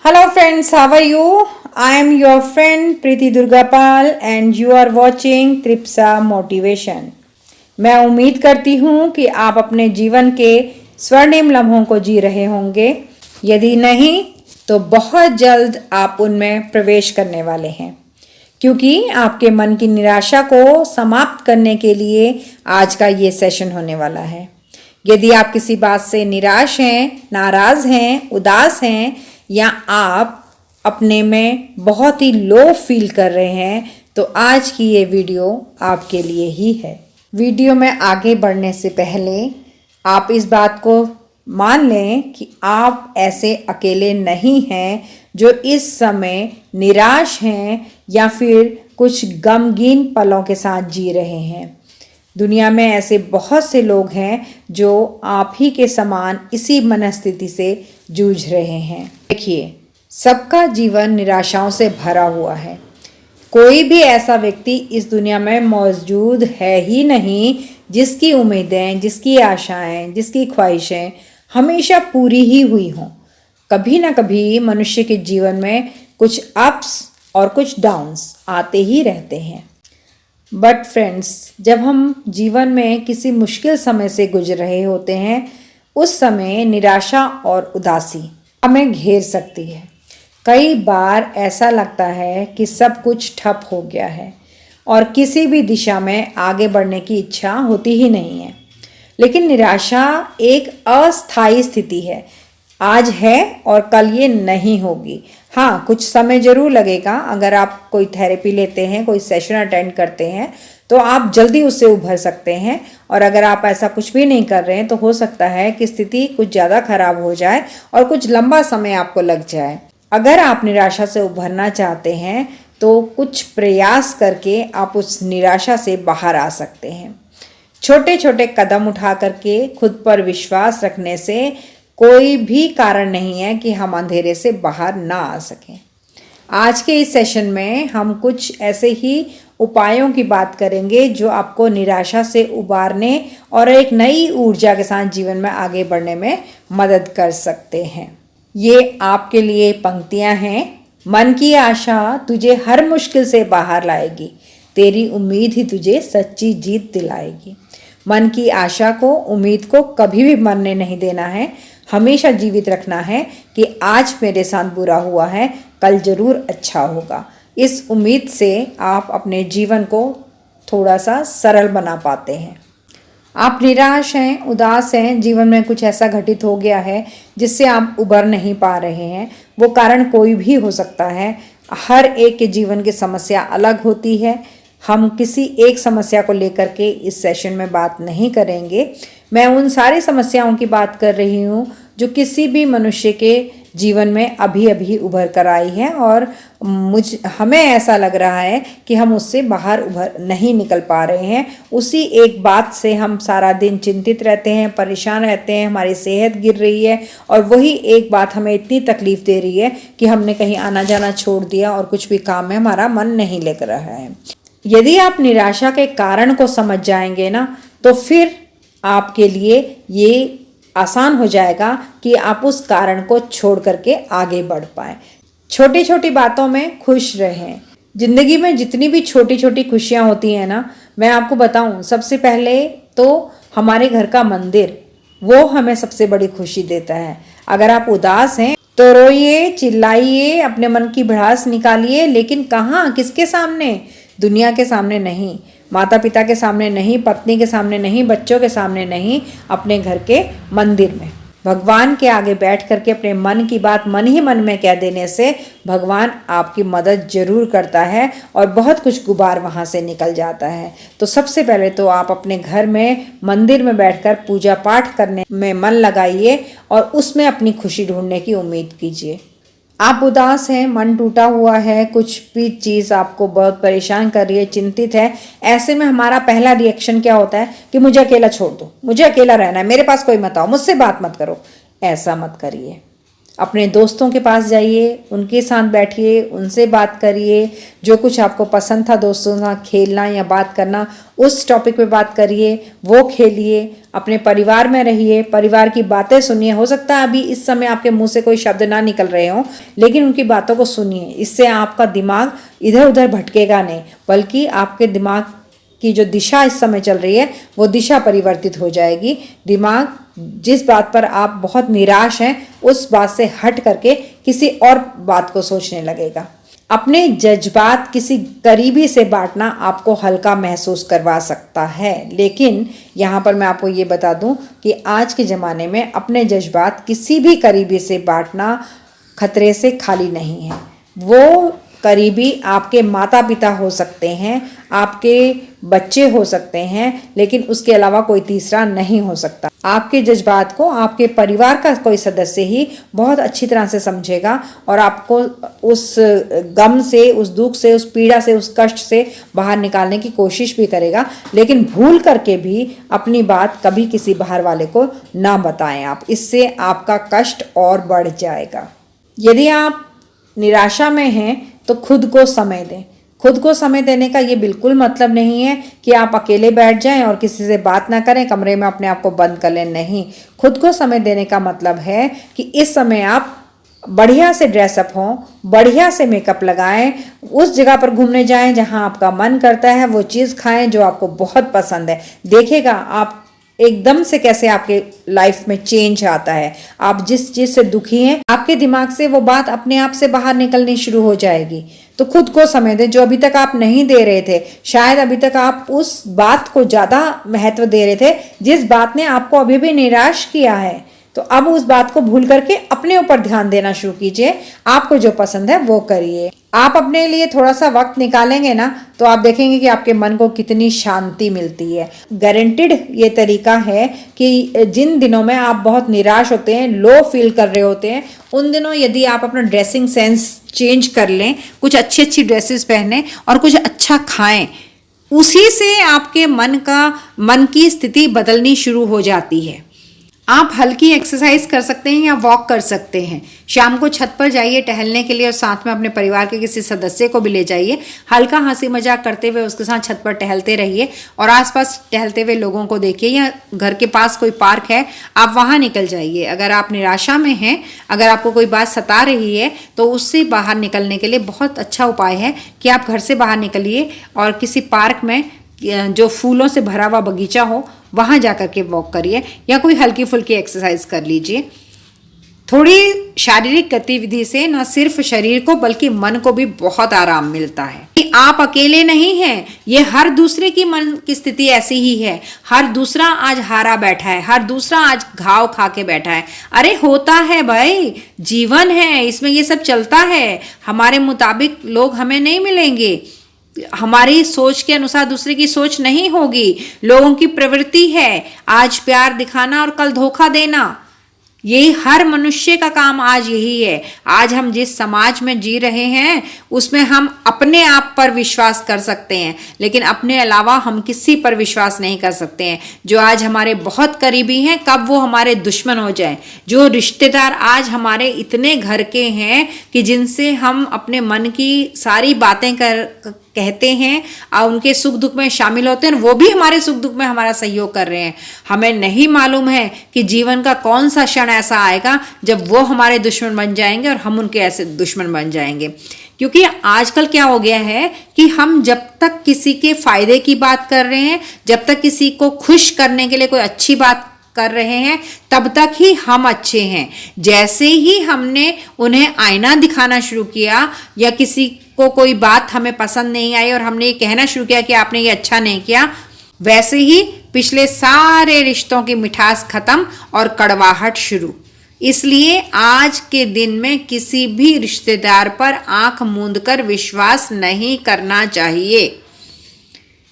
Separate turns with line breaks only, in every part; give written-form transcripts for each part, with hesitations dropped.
Hello friends, how are you? I am your friend Preeti Durgapal and you are watching Tripsa Motivation. मैं उम्मीद करती हूँ कि आप अपने जीवन के स्वर्णिम लम्हों को जी रहे होंगे। यदि नहीं तो बहुत जल्द आप उनमें प्रवेश करने वाले हैं, क्योंकि आपके मन की निराशा को समाप्त करने के लिए आज का ये सेशन होने वाला है। यदि आप किसी बात से निराश हैं, नाराज़ हैं, उदास हैं या आप अपने में बहुत ही लो फील कर रहे हैं, तो आज की ये वीडियो आपके लिए ही है। वीडियो में आगे बढ़ने से पहले आप इस बात को मान लें कि आप ऐसे अकेले नहीं हैं जो इस समय निराश हैं या फिर कुछ गमगीन पलों के साथ जी रहे हैं। दुनिया में ऐसे बहुत से लोग हैं जो आप ही के समान इसी मनस्थिति से जूझ रहे हैं। देखिए, सबका जीवन निराशाओं से भरा हुआ है। कोई भी ऐसा व्यक्ति इस दुनिया में मौजूद है ही नहीं जिसकी उम्मीदें, जिसकी आशाएं, जिसकी ख्वाहिशें हमेशा पूरी ही हुई हों। कभी ना कभी मनुष्य के जीवन में कुछ अप्स और कुछ डाउन्स आते ही रहते हैं। बट फ्रेंड्स, जब हम जीवन में किसी मुश्किल समय से गुजर रहे होते हैं, उस समय निराशा और उदासी हमें घेर सकती है। कई बार ऐसा लगता है कि सब कुछ ठप हो गया है और किसी भी दिशा में आगे बढ़ने की इच्छा होती ही नहीं है। लेकिन निराशा एक अस्थायी स्थिति है। आज है और कल ये नहीं होगी। हाँ, कुछ समय ज़रूर लगेगा। अगर आप कोई थेरेपी लेते हैं, कोई सेशन अटेंड करते हैं, तो आप जल्दी उससे उभर सकते हैं। और अगर आप ऐसा कुछ भी नहीं कर रहे हैं तो हो सकता है कि स्थिति कुछ ज़्यादा खराब हो जाए और कुछ लंबा समय आपको लग जाए। अगर आप निराशा से उभरना चाहते हैं तो कुछ प्रयास करके आप उस निराशा से बाहर आ सकते हैं। छोटे छोटे कदम उठा करके खुद पर विश्वास रखने से कोई भी कारण नहीं है कि हम अंधेरे से बाहर ना आ सकें। आज के इस सेशन में हम कुछ ऐसे ही उपायों की बात करेंगे जो आपको निराशा से उबारने और एक नई ऊर्जा के साथ जीवन में आगे बढ़ने में मदद कर सकते हैं। ये आपके लिए पंक्तियां हैं। मन की आशा तुझे हर मुश्किल से बाहर लाएगी, तेरी उम्मीद ही तुझे सच्ची जीत दिलाएगी। मन की आशा को, उम्मीद को कभी भी मरने नहीं देना है। हमेशा जीवित रखना है कि आज मेरे साथ बुरा हुआ है, कल जरूर अच्छा होगा। इस उम्मीद से आप अपने जीवन को थोड़ा सा सरल बना पाते हैं। आप निराश हैं, उदास हैं, जीवन में कुछ ऐसा घटित हो गया है जिससे आप उबर नहीं पा रहे हैं। वो कारण कोई भी हो सकता है। हर एक के जीवन की समस्या अलग होती है। हम किसी एक समस्या को लेकर के इस सेशन में बात नहीं करेंगे। मैं उन सारी समस्याओं की बात कर रही हूँ जो किसी भी मनुष्य के जीवन में अभी अभी उभर कर आई है और हमें ऐसा लग रहा है कि हम उससे बाहर उभर नहीं निकल पा रहे हैं। उसी एक बात से हम सारा दिन चिंतित रहते हैं, परेशान रहते हैं, हमारी सेहत गिर रही है और वही एक बात हमें इतनी तकलीफ दे रही है कि हमने कहीं आना जाना छोड़ दिया और कुछ भी काम में हमारा मन नहीं लग रहा है। यदि आप निराशा के कारण को समझ जाएंगे ना, तो फिर आपके लिए ये आसान हो जाएगा कि आप उस कारण को छोड़ करके आगे बढ़ पाएं। छोटी छोटी बातों में खुश रहें। जिंदगी में जितनी भी छोटी छोटी खुशियां होती हैं ना, मैं आपको बताऊं, सबसे पहले तो हमारे घर का मंदिर, वो हमें सबसे बड़ी खुशी देता है। अगर आप उदास हैं तो रोइए, चिल्लाइए, अपने मन की भड़ास निकालिए, लेकिन कहाँ, किसके सामने? दुनिया के सामने नहीं, माता पिता के सामने नहीं, पत्नी के सामने नहीं, बच्चों के सामने नहीं, अपने घर के मंदिर में भगवान के आगे बैठ करके अपने मन की बात मन ही मन में कह देने से भगवान आपकी मदद जरूर करता है और बहुत कुछ गुबार वहाँ से निकल जाता है। तो सबसे पहले तो आप अपने घर में मंदिर में बैठकर पूजा पाठ करने में मन लगाइए और उसमें अपनी खुशी ढूंढने की उम्मीद कीजिए। आप उदास हैं, मन टूटा हुआ है, कुछ भी चीज़ आपको बहुत परेशान कर रही है, चिंतित है, ऐसे में हमारा पहला रिएक्शन क्या होता है कि मुझे अकेला छोड़ दो, मुझे अकेला रहना है, मेरे पास कोई मत आओ, मुझसे बात मत करो। ऐसा मत करिए। अपने दोस्तों के पास जाइए, उनके साथ बैठिए, उनसे बात करिए। जो कुछ आपको पसंद था दोस्तों के साथ खेलना या बात करना, उस टॉपिक पे बात करिए, वो खेलिए। अपने परिवार में रहिए, परिवार की बातें सुनिए। हो सकता है अभी इस समय आपके मुंह से कोई शब्द ना निकल रहे हों, लेकिन उनकी बातों को सुनिए। इससे आपका दिमाग इधर उधर भटकेगा नहीं, बल्कि आपके दिमाग की जो दिशा इस समय चल रही है वो दिशा परिवर्तित हो जाएगी। दिमाग जिस बात पर आप बहुत निराश हैं उस बात से हट करके किसी और बात को सोचने लगेगा। अपने जज्बात किसी करीबी से बांटना आपको हल्का महसूस करवा सकता है, लेकिन यहाँ पर मैं आपको ये बता दूँ कि आज के ज़माने में अपने जज्बात किसी भी करीबी से बांटना खतरे से खाली नहीं है। वो करीबी आपके माता पिता हो सकते हैं, आपके बच्चे हो सकते हैं, लेकिन उसके अलावा कोई तीसरा नहीं हो सकता। आपके जज्बात को आपके परिवार का कोई सदस्य ही बहुत अच्छी तरह से समझेगा और आपको उस गम से, उस दुख से, उस पीड़ा से, उस कष्ट से बाहर निकालने की कोशिश भी करेगा। लेकिन भूल करके भी अपनी बात कभी किसी बाहर वाले को ना बताएं आप, इससे आपका कष्ट और बढ़ जाएगा। यदि आप निराशा में हैं तो खुद को समय दें। खुद को समय देने का ये बिल्कुल मतलब नहीं है कि आप अकेले बैठ जाएं और किसी से बात ना करें, कमरे में अपने आप को बंद कर लें। नहीं, खुद को समय देने का मतलब है कि इस समय आप बढ़िया से ड्रेसअप हों, बढ़िया से मेकअप लगाएं, उस जगह पर घूमने जाएं जहां आपका मन करता है, वो चीज़ खाएं जो आपको बहुत पसंद है। देखिएगा आप एकदम से कैसे आपके लाइफ में चेंज आता है। आप जिस चीज़ से दुखी हैं, आपके दिमाग से वो बात अपने आप से बाहर निकलनी शुरू हो जाएगी। तो खुद को समय दें, जो अभी तक आप नहीं दे रहे थे। शायद अभी तक आप उस बात को ज़्यादा महत्व दे रहे थे जिस बात ने आपको अभी भी निराश किया है। तो अब उस बात को भूल करके अपने ऊपर ध्यान देना शुरू कीजिए। आपको जो पसंद है वो करिए। आप अपने लिए थोड़ा सा वक्त निकालेंगे ना तो आप देखेंगे कि आपके मन को कितनी शांति मिलती है। गारंटीड ये तरीका है कि जिन दिनों में आप बहुत निराश होते हैं, लो फील कर रहे होते हैं, उन दिनों यदि आप अपना ड्रेसिंग सेंस चेंज कर लें, कुछ अच्छी अच्छी ड्रेसेस पहनें और कुछ अच्छा खाएं, उसी से आपके मन की स्थिति बदलनी शुरू हो जाती है। आप हल्की एक्सरसाइज कर सकते हैं या वॉक कर सकते हैं। शाम को छत पर जाइए टहलने के लिए और साथ में अपने परिवार के किसी सदस्य को भी ले जाइए। हल्का हंसी मजाक करते हुए उसके साथ छत पर टहलते रहिए और आसपास टहलते हुए लोगों को देखिए, या घर के पास कोई पार्क है आप वहाँ निकल जाइए। अगर आप निराशा में हैं, अगर आपको कोई बात सता रही है, तो उससे बाहर निकलने के लिए बहुत अच्छा उपाय है कि आप घर से बाहर निकलिए और किसी पार्क में जो फूलों से भरा हुआ बगीचा हो वहाँ जा कर के वॉक करिए या कोई हल्की फुल्की एक्सरसाइज कर लीजिए। थोड़ी शारीरिक गतिविधि से न सिर्फ शरीर को बल्कि मन को भी बहुत आराम मिलता है। कि आप अकेले नहीं हैं, ये हर दूसरे की मन की स्थिति ऐसी ही है। हर दूसरा आज हारा बैठा है, हर दूसरा आज घाव खा के बैठा है। अरे होता है भाई, जीवन है, इसमें ये सब चलता है। हमारे मुताबिक लोग हमें नहीं मिलेंगे, हमारी सोच के अनुसार दूसरे की सोच नहीं होगी। लोगों की प्रवृत्ति है आज प्यार दिखाना और कल धोखा देना। यही हर मनुष्य का काम आज यही है। आज हम जिस समाज में जी रहे हैं उसमें हम अपने आप पर विश्वास कर सकते हैं, लेकिन अपने अलावा हम किसी पर विश्वास नहीं कर सकते हैं। जो आज हमारे बहुत करीबी हैं, कब वो हमारे दुश्मन हो जाएं। जो रिश्तेदार आज हमारे इतने घर के हैं कि जिनसे हम अपने मन की सारी बातें कहते हैं और उनके सुख दुख में शामिल होते हैं, वो भी हमारे सुख दुख में हमारा सहयोग कर रहे हैं। हमें नहीं मालूम है कि जीवन का कौन सा क्षण ऐसा आएगा जब वो हमारे दुश्मन बन जाएंगे और हम उनके ऐसे दुश्मन बन जाएंगे। क्योंकि आजकल क्या हो गया है कि हम जब तक किसी के फायदे की बात कर रहे हैं, जब तक किसी को खुश करने के लिए कोई अच्छी बात कर रहे हैं, तब तक ही हम अच्छे हैं। जैसे ही हमने उन्हें आईना दिखाना शुरू किया या किसी को कोई बात हमें पसंद नहीं आई और हमने ये कहना शुरू किया कि आपने ये अच्छा नहीं किया, वैसे ही पिछले सारे रिश्तों की मिठास खत्म और कड़वाहट शुरू। इसलिए आज के दिन में किसी भी रिश्तेदार पर आंख मूंदकर विश्वास नहीं करना चाहिए।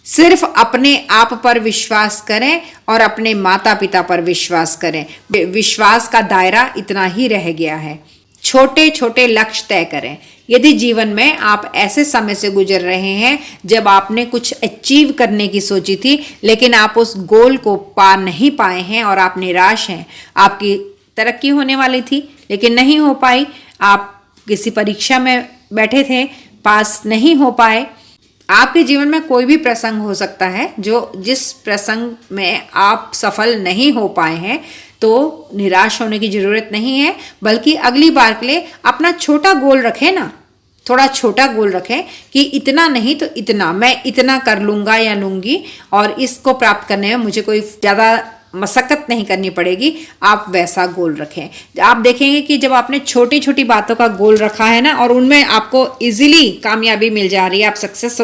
सिर्फ अपने आप पर विश्वास करें और अपने माता पिता पर विश्वास करें। विश्वास का दायरा इतना ही रह गया है। छोटे छोटे लक्ष्य तय करें। यदि जीवन में आप ऐसे समय से गुजर रहे हैं जब आपने कुछ अचीव करने की सोची थी, लेकिन आप उस गोल को पा नहीं पाए हैं और आप निराश हैं, आपकी तरक्की होने वाली थी लेकिन नहीं हो पाई। आप किसी परीक्षा में बैठे थे, पास नहीं हो पाए। आपके जीवन में कोई भी प्रसंग हो सकता है जिस प्रसंग में आप सफल नहीं हो पाए हैं, तो निराश होने की ज़रूरत नहीं है, बल्कि अगली बार के लिए अपना छोटा गोल रखें ना, थोड़ा छोटा गोल रखें कि इतना नहीं तो इतना, मैं इतना कर लूँगा या लूँगी और इसको प्राप्त करने में मुझे कोई ज़्यादा मशक्कत नहीं करनी पड़ेगी। आप वैसा गोल रखें। आप देखेंगे कि जब आपने छोटी छोटी बातों का गोल रखा है ना और उनमें आपको इजीली कामयाबी मिल जा रही है, आप सक्सेस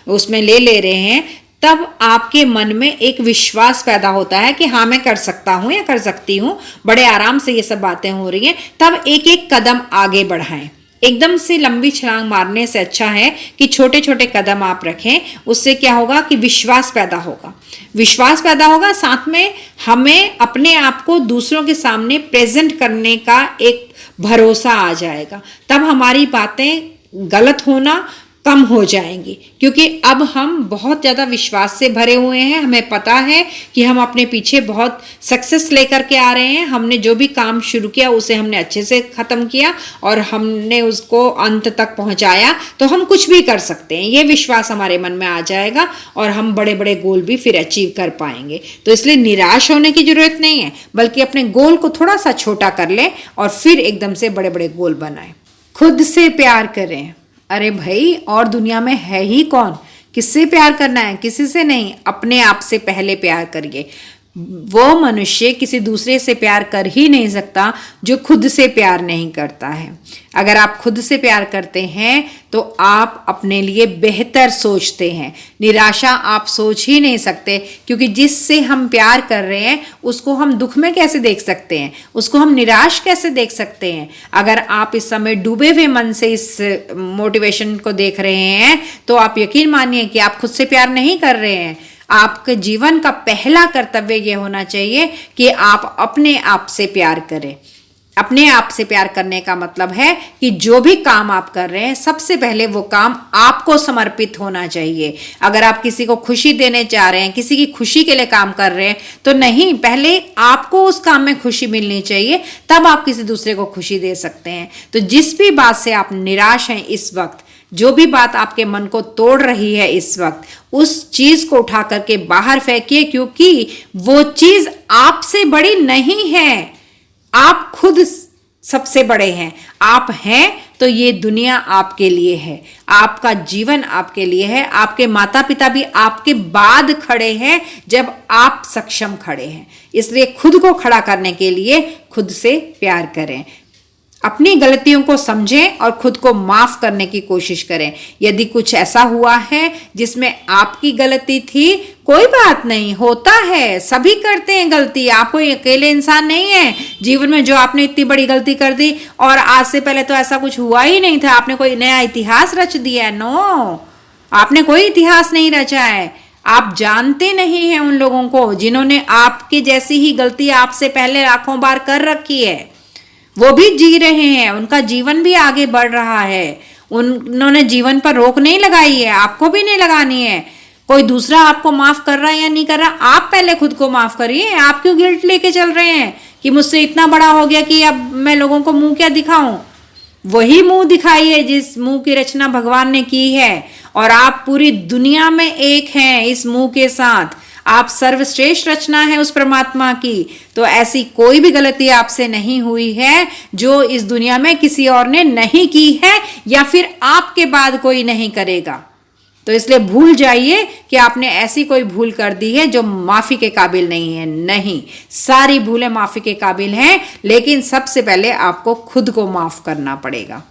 उसमें ले रहे हैं, तब आपके मन में एक विश्वास पैदा होता है कि हाँ मैं कर सकता हूँ या कर सकती हूँ, बड़े आराम से ये सब बातें हो रही हैं। तब एक एक कदम आगे बढ़ाएं। एकदम से लंबी छलांग मारने से अच्छा है कि छोटे छोटे कदम आप रखें। उससे क्या होगा कि विश्वास पैदा होगा, विश्वास पैदा होगा, साथ में हमें अपने आप को दूसरों के सामने प्रेजेंट करने का एक भरोसा आ जाएगा। तब हमारी बातें गलत होना कम हो जाएंगी, क्योंकि अब हम बहुत ज़्यादा विश्वास से भरे हुए हैं। हमें पता है कि हम अपने पीछे बहुत सक्सेस लेकर के आ रहे हैं। हमने जो भी काम शुरू किया उसे हमने अच्छे से ख़त्म किया और हमने उसको अंत तक पहुंचाया, तो हम कुछ भी कर सकते हैं। ये विश्वास हमारे मन में आ जाएगा और हम बड़े बड़े गोल भी फिर अचीव कर पाएंगे। तो इसलिए निराश होने की ज़रूरत नहीं है, बल्कि अपने गोल को थोड़ा सा छोटा कर लें और फिर एकदम से बड़े बड़े गोल बनाएं। खुद से प्यार करें। अरे भाई, और दुनिया में है ही कौन? किससे प्यार करना है? किसी से नहीं, अपने आप से पहले प्यार करिए। वो मनुष्य किसी दूसरे से प्यार कर ही नहीं सकता जो खुद से प्यार नहीं करता है। अगर आप खुद से प्यार करते हैं तो आप अपने लिए बेहतर सोचते हैं। निराशा आप सोच ही नहीं सकते, क्योंकि जिससे हम प्यार कर रहे हैं उसको हम दुख में कैसे देख सकते हैं, उसको हम निराश कैसे देख सकते हैं। अगर आप इस समय डूबे हुए मन से इस मोटिवेशन को देख रहे हैं तो आप यकीन मानिए कि आप खुद से प्यार नहीं कर रहे हैं। आपके जीवन का पहला कर्तव्य यह होना चाहिए कि आप अपने आप से प्यार करें। अपने आप से प्यार करने का मतलब है कि जो भी काम आप कर रहे हैं, सबसे पहले वो काम आपको समर्पित होना चाहिए। अगर आप किसी को खुशी देने चाह रहे हैं, किसी की खुशी के लिए काम कर रहे हैं, तो नहीं, पहले आपको उस काम में खुशी मिलनी चाहिए, तब आप किसी दूसरे को खुशी दे सकते हैं। तो जिस भी बात से आप निराश हैं इस वक्त, जो भी बात आपके मन को तोड़ रही है इस वक्त, उस चीज को उठा करके बाहर फेंकिए, क्योंकि वो चीज आपसे बड़ी नहीं है। आप खुद सबसे बड़े हैं। आप हैं तो ये दुनिया आपके लिए है, आपका जीवन आपके लिए है। आपके माता पिता भी आपके बाद खड़े हैं जब आप सक्षम खड़े हैं। इसलिए खुद को खड़ा करने के लिए खुद से प्यार करें। अपनी गलतियों को समझें और खुद को माफ करने की कोशिश करें। यदि कुछ ऐसा हुआ है जिसमें आपकी गलती थी, कोई बात नहीं, होता है, सभी करते हैं गलती। आप कोई अकेले इंसान नहीं है जीवन में जो आपने इतनी बड़ी गलती कर दी और आज से पहले तो ऐसा कुछ हुआ ही नहीं था, आपने कोई नया इतिहास रच दिया। नो, आपने कोई इतिहास नहीं रचा है। आप जानते नहीं हैं उन लोगों को जिन्होंने आपकी जैसी ही गलती आपसे पहले लाखों बार कर रखी है। वो भी जी रहे हैं, उनका जीवन भी आगे बढ़ रहा है। उन्होंने जीवन पर रोक नहीं लगाई है, आपको भी नहीं लगानी है। कोई दूसरा आपको माफ कर रहा है या नहीं कर रहा, आप पहले खुद को माफ करिए। आप क्यों गिल्ट लेके चल रहे हैं कि मुझसे इतना बड़ा हो गया कि अब मैं लोगों को मुंह क्या दिखाऊं? वही मुंह दिखाइए जिस मुंह की रचना भगवान ने की है, और आप पूरी दुनिया में एक हैं इस मुंह के साथ। आप सर्वश्रेष्ठ रचना है उस परमात्मा की। तो ऐसी कोई भी गलती आपसे नहीं हुई है जो इस दुनिया में किसी और ने नहीं की है या फिर आपके बाद कोई नहीं करेगा। तो इसलिए भूल जाइए कि आपने ऐसी कोई भूल कर दी है जो माफी के काबिल नहीं है। नहीं, सारी भूलें माफी के काबिल हैं, लेकिन सबसे पहले आपको खुद को माफ करना पड़ेगा।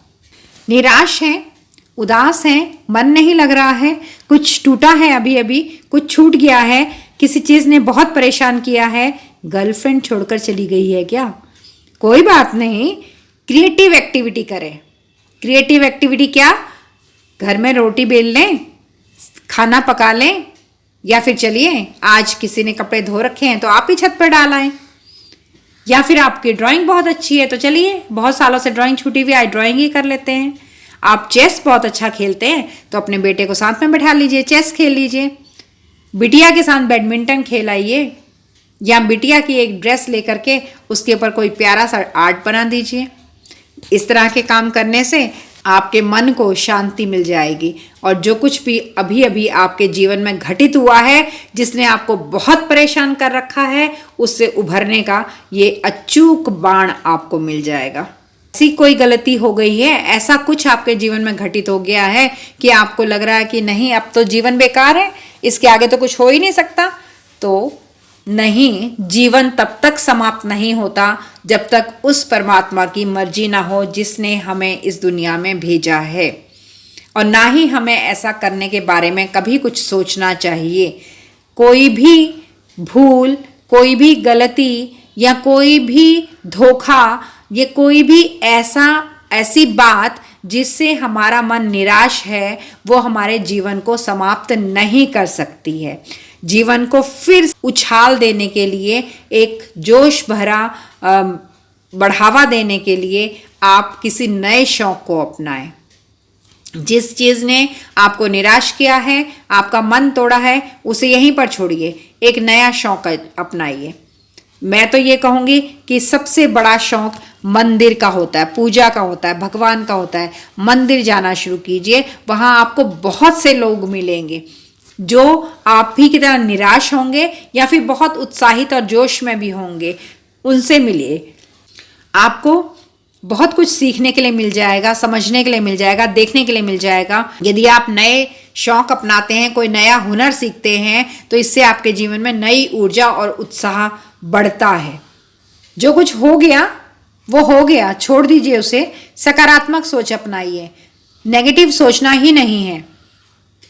निराश हैं, उदास हैं, मन नहीं लग रहा है, कुछ टूटा है, अभी अभी कुछ छूट गया है, किसी चीज ने बहुत परेशान किया है, गर्लफ्रेंड छोड़कर चली गई है क्या? कोई बात नहीं, क्रिएटिव एक्टिविटी करें। क्रिएटिव एक्टिविटी क्या? घर में रोटी बेल लें, खाना पका लें, या फिर चलिए आज किसी ने कपड़े धो रखे हैं तो आप ही छत पर डाल आएं, या फिर आपकी ड्राइंग बहुत अच्छी है तो चलिए, बहुत सालों से ड्राइंग छूटी हुई, आज ड्राइंग ही कर लेते हैं। आप चेस बहुत अच्छा खेलते हैं तो अपने बेटे को साथ में बैठा लीजिए, चेस खेल लीजिए। बिटिया के साथ बैडमिंटन खेलाइए, या बिटिया की एक ड्रेस लेकर के उसके ऊपर कोई प्यारा सा आर्ट बना दीजिए। इस तरह के काम करने से आपके मन को शांति मिल जाएगी और जो कुछ भी अभी अभी आपके जीवन में घटित हुआ है, जिसने आपको बहुत परेशान कर रखा है, उससे उभरने का ये अचूक बाण आपको मिल जाएगा। ऐसी कोई गलती हो गई है, ऐसा कुछ आपके जीवन में घटित हो गया है कि आपको लग रहा है कि नहीं, अब तो जीवन बेकार है, इसके आगे तो कुछ हो ही नहीं सकता, तो नहीं, जीवन तब तक समाप्त नहीं होता जब तक उस परमात्मा की मर्जी ना हो जिसने हमें इस दुनिया में भेजा है। और ना ही हमें ऐसा करने के बारे में कभी कुछ सोचना चाहिए। कोई भी भूल, कोई भी गलती या कोई भी धोखा, ये कोई भी ऐसी बात जिससे हमारा मन निराश है, वो हमारे जीवन को समाप्त नहीं कर सकती है। जीवन को फिर उछाल देने के लिए, एक जोश भरा बढ़ावा देने के लिए आप किसी नए शौक को अपनाएं। जिस चीज़ ने आपको निराश किया है, आपका मन तोड़ा है, उसे यहीं पर छोड़िए, एक नया शौक अपनाइए। मैं तो ये कहूँगी कि सबसे बड़ा शौक मंदिर का होता है, पूजा का होता है, भगवान का होता है। मंदिर जाना शुरू कीजिए, वहाँ आपको बहुत से लोग मिलेंगे जो आप ही की तरह निराश होंगे या फिर बहुत उत्साहित और जोश में भी होंगे। उनसे मिलिए, आपको बहुत कुछ सीखने के लिए मिल जाएगा, समझने के लिए मिल जाएगा, देखने के लिए मिल जाएगा। यदि आप नए शौक अपनाते हैं, कोई नया हुनर सीखते हैं, तो इससे आपके जीवन में नई ऊर्जा और उत्साह बढ़ता है। जो कुछ हो गया वो हो गया, छोड़ दीजिए उसे। सकारात्मक सोच अपनाइए, नेगेटिव सोचना ही नहीं है।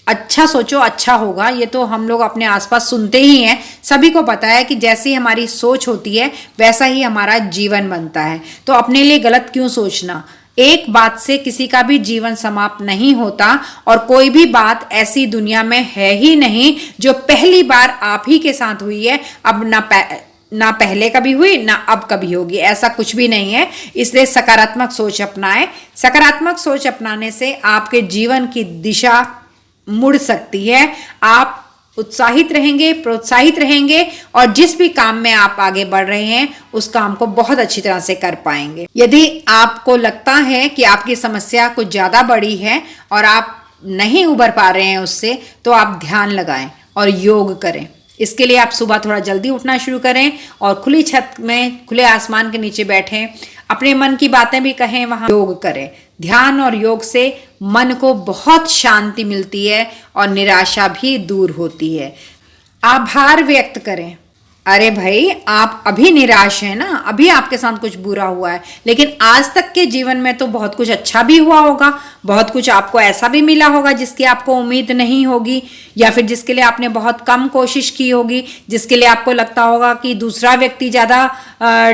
अच्छा सोचो, अच्छा होगा, ये तो हम लोग अपने आसपास सुनते ही हैं। सभी को पता है कि जैसी हमारी सोच होती है वैसा ही हमारा जीवन बनता है। तो अपने लिए गलत क्यों सोचना। एक बात से किसी का भी जीवन समाप्त नहीं होता और कोई भी बात ऐसी दुनिया में है ही नहीं जो पहली बार आप ही के साथ हुई है, अब ना पहले कभी हुई ना अब कभी होगी, ऐसा कुछ भी नहीं है। इसलिए सकारात्मक सोच अपनाएं। सकारात्मक सोच अपनाने से आपके जीवन की दिशा मुड़ सकती है। आप उत्साहित रहेंगे, प्रोत्साहित रहेंगे और जिस भी काम में आप आगे बढ़ रहे हैं उस काम को बहुत अच्छी तरह से कर पाएंगे। यदि आपको लगता है कि आपकी समस्या कुछ ज़्यादा बड़ी है और आप नहीं उबर पा रहे हैं उससे, तो आप ध्यान लगाएं और योग करें। इसके लिए आप सुबह थोड़ा जल्दी उठना शुरू करें और खुली छत में, खुले आसमान के नीचे बैठें, अपने मन की बातें भी कहें, वहाँ योग करें। ध्यान और योग से मन को बहुत शांति मिलती है और निराशा भी दूर होती है। आभार व्यक्त करें। अरे भाई, आप अभी निराश हैं ना, अभी आपके साथ कुछ बुरा हुआ है, लेकिन आज तक के जीवन में तो बहुत कुछ अच्छा भी हुआ होगा, बहुत कुछ आपको ऐसा भी मिला होगा जिसकी आपको उम्मीद नहीं होगी, या फिर जिसके लिए आपने बहुत कम कोशिश की होगी, जिसके लिए आपको लगता होगा कि दूसरा व्यक्ति ज़्यादा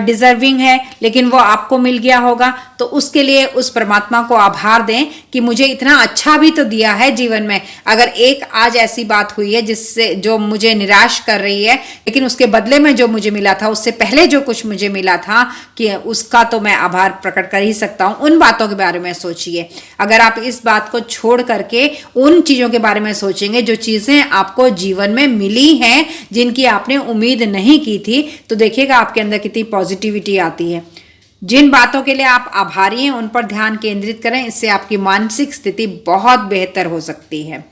डिजर्विंग है, लेकिन वो आपको मिल गया होगा। तो उसके लिए उस परमात्मा को आभार दें कि मुझे इतना अच्छा भी तो दिया है जीवन में। अगर एक आज ऐसी बात हुई है जिससे जो मुझे निराश कर रही है, लेकिन उसके बदले में जो मुझे मिला था, उससे पहले जो कुछ मुझे मिला था, कि उसका तो मैं आभार प्रकट कर ही सकता हूँ। उन बातों के बारे में सोचिए। अगर आप इस बात को छोड़ करके उन चीज़ों के बारे में सोचेंगे जो चीज़ें आपको जीवन में मिली हैं, जिनकी आपने उम्मीद नहीं की थी, तो देखिएगा आपके अंदर कितनी पॉजिटिविटी आती है। जिन बातों के लिए आप आभारी हैं उन पर ध्यान केंद्रित करें, इससे आपकी मानसिक स्थिति बहुत बेहतर हो सकती है।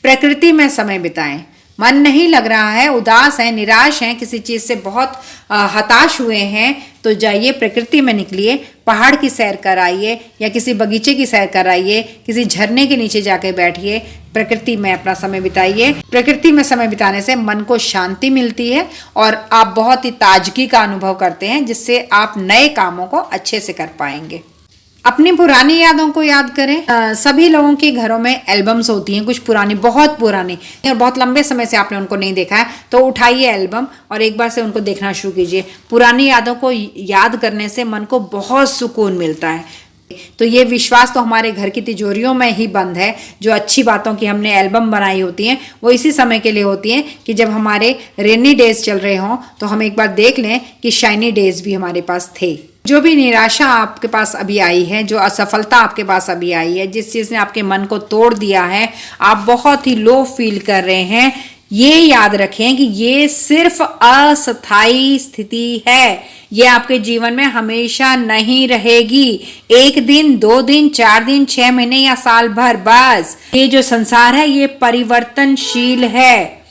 प्रकृति में समय बिताएं। मन नहीं लग रहा है, उदास है, निराश हैं, किसी चीज़ से बहुत हताश हुए हैं, तो जाइए प्रकृति में निकलिए, पहाड़ की सैर कराइए या किसी बगीचे की सैर कराइए, किसी झरने के नीचे जाके बैठिए, प्रकृति में अपना समय बिताइए। प्रकृति में समय बिताने से मन को शांति मिलती है और आप बहुत ही ताजगी का अनुभव करते हैं, जिससे आप नए कामों को अच्छे से कर पाएंगे। अपनी पुरानी यादों को याद करें। सभी लोगों के घरों में एल्बम्स होती हैं, कुछ पुरानी, बहुत पुरानी, और बहुत लंबे समय से आपने उनको नहीं देखा है, तो उठाइए एल्बम और एक बार से उनको देखना शुरू कीजिए। पुरानी यादों को याद करने से मन को बहुत सुकून मिलता है। तो ये विश्वास तो हमारे घर की तिजोरियों में ही बंद है। जो अच्छी बातों की हमने एल्बम बनाई होती हैं वो इसी समय के लिए होती हैं कि जब हमारे रेनी डेज चल रहे हों तो हम एक बार देख लें कि शाइनी डेज भी हमारे पास थे। जो भी निराशा आपके पास अभी आई है, जो असफलता आपके पास अभी आई है, जिस चीज़ ने आपके मन को तोड़ दिया है, आप बहुत ही लो फील कर रहे हैं, ये याद रखें कि ये सिर्फ अस्थायी स्थिति है, ये आपके जीवन में हमेशा नहीं रहेगी। 1 दिन, 2 दिन, 4 दिन, 6 महीने या साल भर, बस। ये जो संसार है ये परिवर्तनशील है,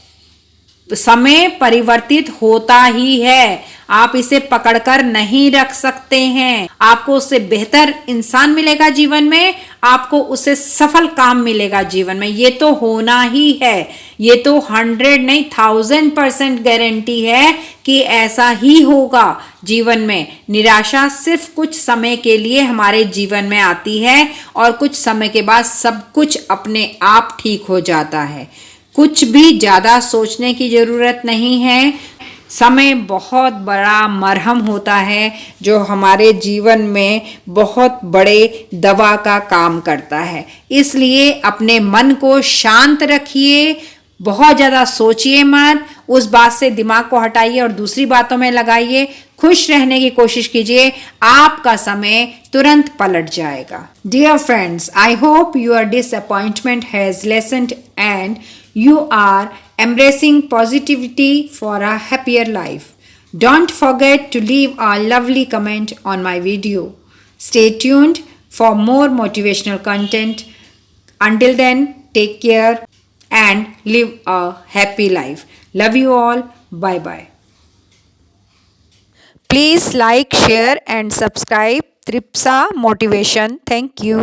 समय परिवर्तित होता ही है, आप इसे पकड़कर नहीं रख सकते हैं। आपको उससे बेहतर इंसान मिलेगा जीवन में, आपको उससे सफल काम मिलेगा जीवन में, ये तो होना ही है। ये तो 100 नहीं 1000% गारंटी है कि ऐसा ही होगा जीवन में। निराशा सिर्फ कुछ समय के लिए हमारे जीवन में आती है और कुछ समय के बाद सब कुछ अपने आप ठीक हो जाता है। कुछ भी ज्यादा सोचने की जरूरत नहीं है। समय बहुत बड़ा मरहम होता है जो हमारे जीवन में बहुत बड़े दवा का काम करता है। इसलिए अपने मन को शांत रखिए, बहुत ज़्यादा सोचिए मत, उस बात से दिमाग को हटाइए और दूसरी बातों में लगाइए। खुश रहने की कोशिश कीजिए, आपका समय तुरंत पलट जाएगा। Dear friends, I hope your disappointment has lessened and you are embracing positivity for a happier life. Don't forget to leave a lovely comment on my video. Stay tuned for more motivational content. Until then, take care and live a happy life. Love you all. Bye bye. Please like, share and subscribe Tripsa Motivation. Thank you.